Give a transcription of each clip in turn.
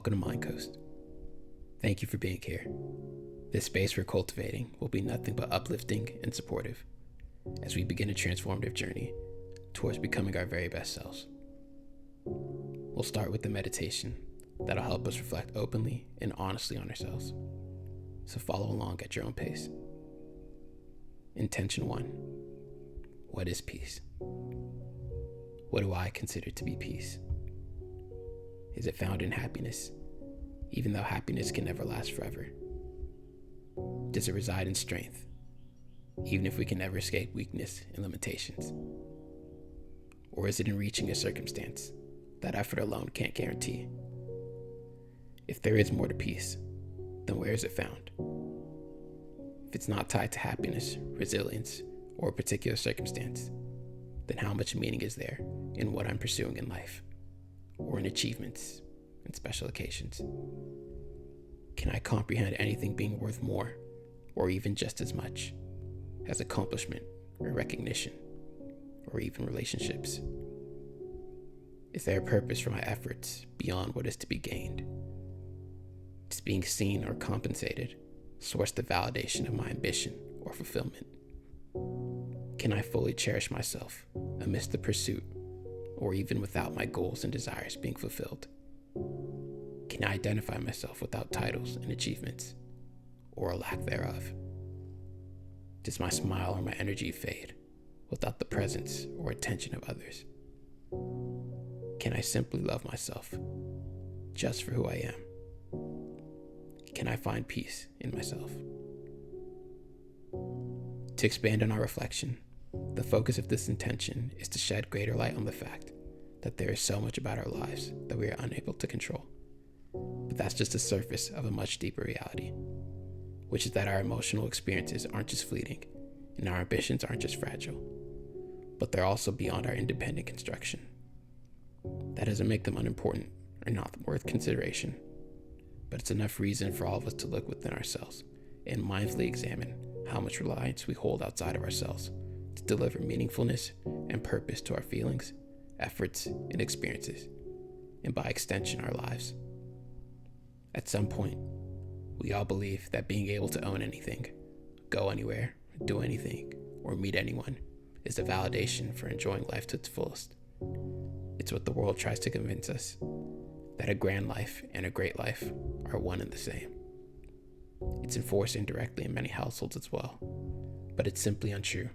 welcome to Mind Coast. Thank you for being here. This space we're cultivating will be nothing but uplifting and supportive as we begin a transformative journey towards becoming our very best selves. We'll start with a meditation that'll help us reflect openly and honestly on ourselves. So follow along at your own pace. Intention 1. What is peace? What do I consider to be peace? Is it found in happiness, even though happiness can never last forever? Does it reside in strength, even if we can never escape weakness and limitations? Or is it in reaching a circumstance that effort alone can't guarantee? If there is more to peace, then where is it found? If it's not tied to happiness, resilience, or a particular circumstance, then how much meaning is there in what I'm pursuing in life, or in achievements and special occasions? Can I comprehend anything being worth more, or even just as much, as accomplishment or recognition, or even relationships? Is there a purpose for my efforts beyond what is to be gained? Does being seen or compensated source the validation of my ambition or fulfillment? Can I fully cherish myself amidst the pursuit, or even without my goals and desires being fulfilled? Can I identify myself without titles and achievements, or a lack thereof? Does my smile or my energy fade without the presence or attention of others? Can I simply love myself just for who I am? Can I find peace in myself? To expand on our reflection, the focus of this intention is to shed greater light on the fact that there is so much about our lives that we are unable to control. But that's just the surface of a much deeper reality, which is that our emotional experiences aren't just fleeting, and our ambitions aren't just fragile, but they're also beyond our independent construction. That doesn't make them unimportant or not worth consideration, but it's enough reason for all of us to look within ourselves and mindfully examine how much reliance we hold outside of ourselves to deliver meaningfulness and purpose to our feelings, efforts, and experiences, and by extension, our lives. At some point, we all believe that being able to own anything, go anywhere, do anything, or meet anyone is the validation for enjoying life to its fullest. It's what the world tries to convince us, that a grand life and a great life are one and the same. It's enforced indirectly in many households as well, but it's simply untrue.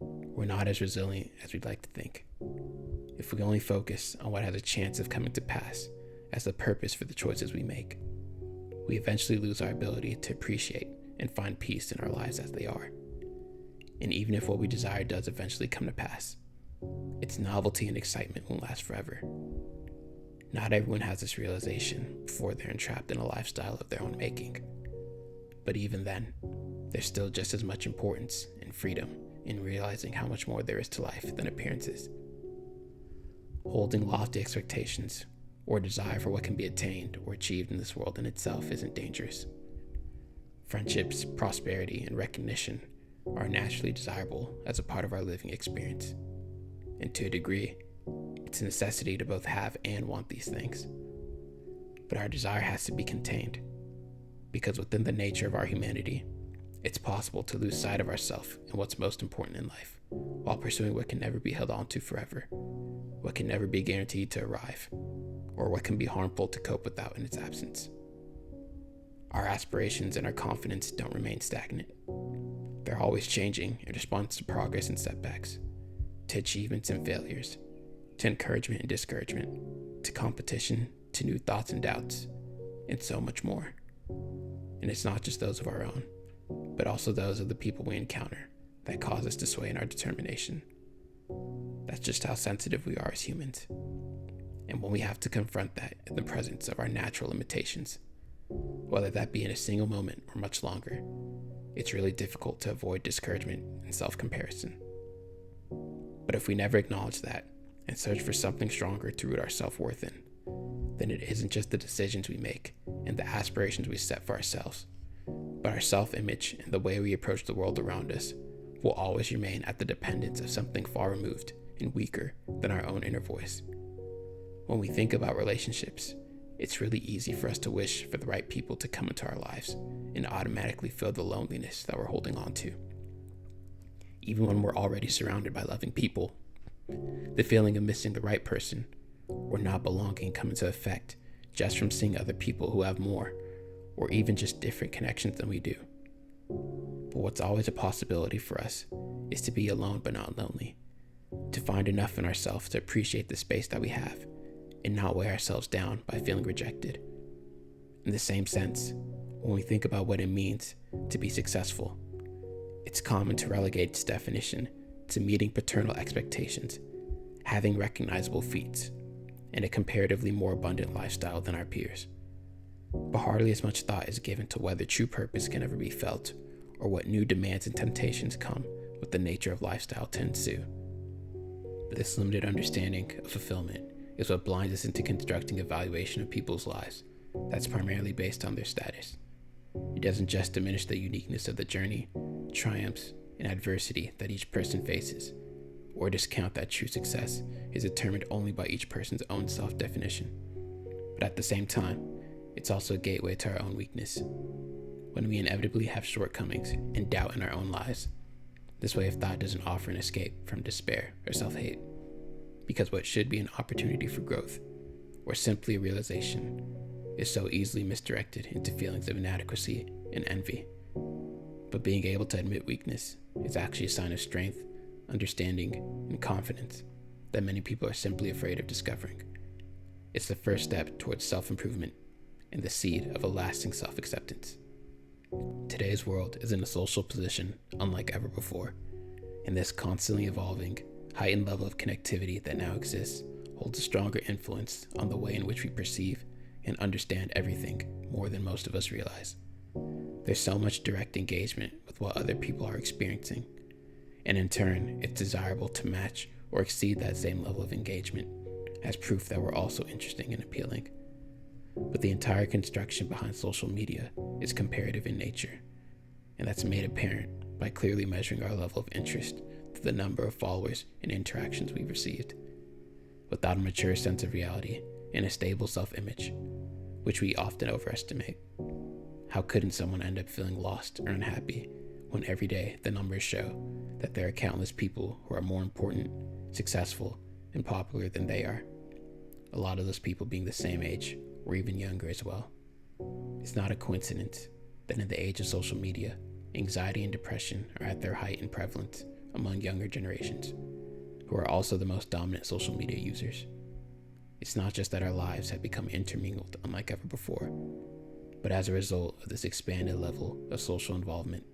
We're not as resilient as we'd like to think. If we only focus on what has a chance of coming to pass as the purpose for the choices we make, we eventually lose our ability to appreciate and find peace in our lives as they are. And even if what we desire does eventually come to pass, its novelty and excitement won't last forever. Not everyone has this realization before they're entrapped in a lifestyle of their own making. But even then, there's still just as much importance and freedom in realizing how much more there is to life than appearances. Holding lofty expectations or desire for what can be attained or achieved in this world in itself isn't dangerous. Friendships, prosperity, and recognition are naturally desirable as a part of our living experience. And to a degree, it's a necessity to both have and want these things. But our desire has to be contained, because within the nature of our humanity, it's possible to lose sight of ourselves and what's most important in life, while pursuing what can never be held on to forever, what can never be guaranteed to arrive, or what can be harmful to cope without in its absence. Our aspirations and our confidence don't remain stagnant. They're always changing in response to progress and setbacks, to achievements and failures, to encouragement and discouragement, to competition, to new thoughts and doubts, and so much more. And it's not just those of our own, but also those of the people we encounter that cause us to sway in our determination. That's just how sensitive we are as humans. And when we have to confront that in the presence of our natural limitations, whether that be in a single moment or much longer, it's really difficult to avoid discouragement and self-comparison. But if we never acknowledge that and search for something stronger to root our self-worth in, then it isn't just the decisions we make and the aspirations we set for ourselves, but our self-image and the way we approach the world around us will always remain at the dependence of something far removed and weaker than our own inner voice. When we think about relationships, it's really easy for us to wish for the right people to come into our lives and automatically feel the loneliness that we're holding on to. Even when we're already surrounded by loving people, the feeling of missing the right person or not belonging come into effect just from seeing other people who have more or even just different connections than we do. But what's always a possibility for us is to be alone but not lonely, to find enough in ourselves to appreciate the space that we have and not weigh ourselves down by feeling rejected. In the same sense, when we think about what it means to be successful, it's common to relegate its definition to meeting paternal expectations, having recognizable feats, and a comparatively more abundant lifestyle than our peers. But hardly as much thought is given to whether true purpose can ever be felt or what new demands and temptations come with the nature of lifestyle to ensue. But this limited understanding of fulfillment is what blinds us into constructing a valuation of people's lives that's primarily based on their status. It doesn't just diminish the uniqueness of the journey, triumphs, and adversity that each person faces, or discount that true success is determined only by each person's own self-definition. But at the same time, it's also a gateway to our own weakness. When we inevitably have shortcomings and doubt in our own lives, this way of thought doesn't offer an escape from despair or self-hate, because what should be an opportunity for growth, or simply a realization, is so easily misdirected into feelings of inadequacy and envy. But being able to admit weakness is actually a sign of strength, understanding, and confidence that many people are simply afraid of discovering. It's the first step towards self-improvement and the seed of a lasting self-acceptance. Today's world is in a social position unlike ever before, and this constantly evolving, heightened level of connectivity that now exists holds a stronger influence on the way in which we perceive and understand everything more than most of us realize. There's so much direct engagement with what other people are experiencing, and in turn, it's desirable to match or exceed that same level of engagement as proof that we're also interesting and appealing. But the entire construction behind social media is comparative in nature, and that's made apparent by clearly measuring our level of interest through the number of followers and interactions we've received. Without a mature sense of reality and a stable self-image, which we often overestimate, how couldn't someone end up feeling lost or unhappy when every day the numbers show that there are countless people who are more important, successful, and popular than they are? A lot of those people being the same age or even younger as well. It's not a coincidence that in the age of social media, anxiety and depression are at their height in prevalence among younger generations, who are also the most dominant social media users. It's not just that our lives have become intermingled unlike ever before, but as a result of this expanded level of social involvement,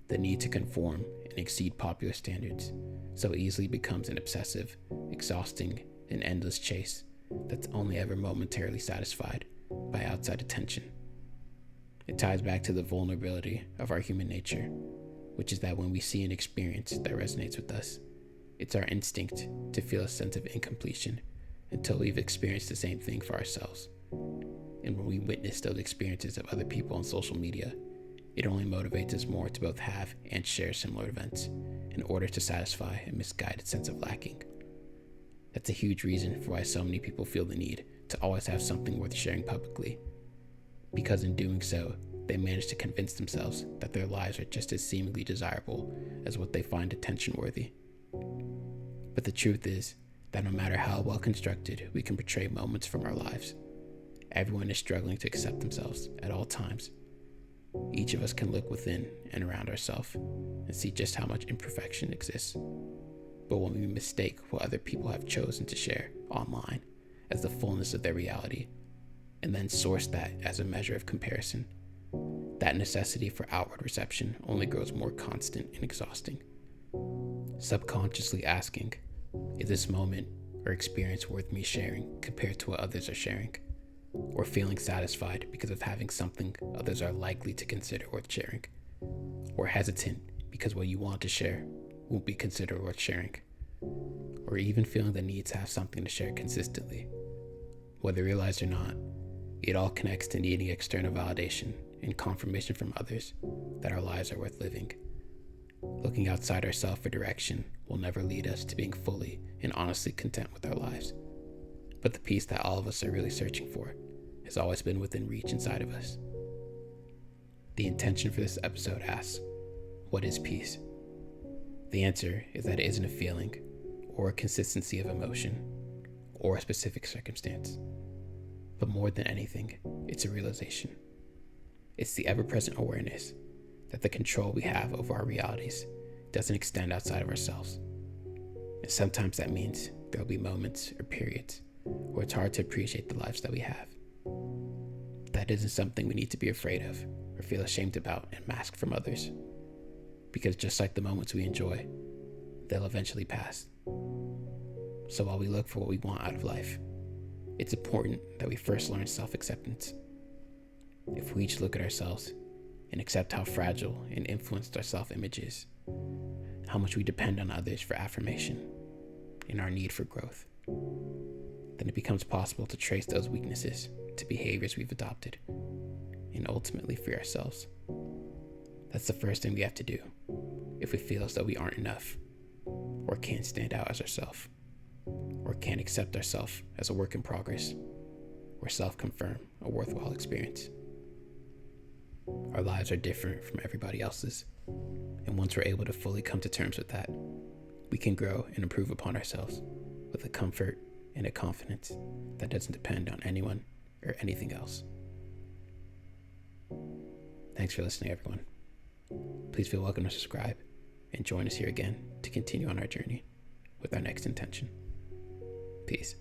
the need to conform and exceed popular standards so easily becomes an obsessive, exhausting, and endless chase that's only ever momentarily satisfied by outside attention. It ties back to the vulnerability of our human nature, which is that when we see an experience that resonates with us, it's our instinct to feel a sense of incompletion until we've experienced the same thing for ourselves. And when we witness those experiences of other people on social media, it only motivates us more to both have and share similar events in order to satisfy a misguided sense of lacking. That's a huge reason for why so many people feel the need to always have something worth sharing publicly, because in doing so, they manage to convince themselves that their lives are just as seemingly desirable as what they find attention-worthy. But the truth is that no matter how well constructed we can portray moments from our lives, everyone is struggling to accept themselves at all times. Each of us can look within and around ourselves and see just how much imperfection exists. But when we mistake what other people have chosen to share online as the fullness of their reality, and then source that as a measure of comparison, that necessity for outward reception only grows more constant and exhausting. Subconsciously asking, is this moment or experience worth me sharing compared to what others are sharing? Or feeling satisfied because of having something others are likely to consider worth sharing? Or hesitant because what you want to share won't be considered worth sharing? Or even feeling the need to have something to share consistently? Whether realized or not, it all connects to needing external validation and confirmation from others that our lives are worth living. Looking outside ourselves for direction will never lead us to being fully and honestly content with our lives. But the peace that all of us are really searching for, has always been within reach inside of us. The intention for this episode asks, what is peace? The answer is that it isn't a feeling, or a consistency of emotion, or a specific circumstance. But more than anything, it's a realization. It's the ever-present awareness that the control we have over our realities doesn't extend outside of ourselves. And sometimes that means there'll be moments or periods where it's hard to appreciate the lives that we have. That isn't something we need to be afraid of or feel ashamed about and mask from others. Because just like the moments we enjoy, they'll eventually pass. So while we look for what we want out of life, it's important that we first learn self-acceptance. If we each look at ourselves and accept how fragile and influenced our self-image is, how much we depend on others for affirmation, and our need for growth, then it becomes possible to trace those weaknesses to behaviors we've adopted and ultimately free ourselves. That's the first thing we have to do if we feel as though we aren't enough, or can't stand out as ourselves, or can't accept ourselves as a work in progress, or self-confirm a worthwhile experience. Our lives are different from everybody else's, and once we're able to fully come to terms with that, we can grow and improve upon ourselves with a comfort and a confidence that doesn't depend on anyone or anything else. Thanks for listening, everyone. Please feel welcome to subscribe and join us here again to continue on our journey with our next intention. Peace.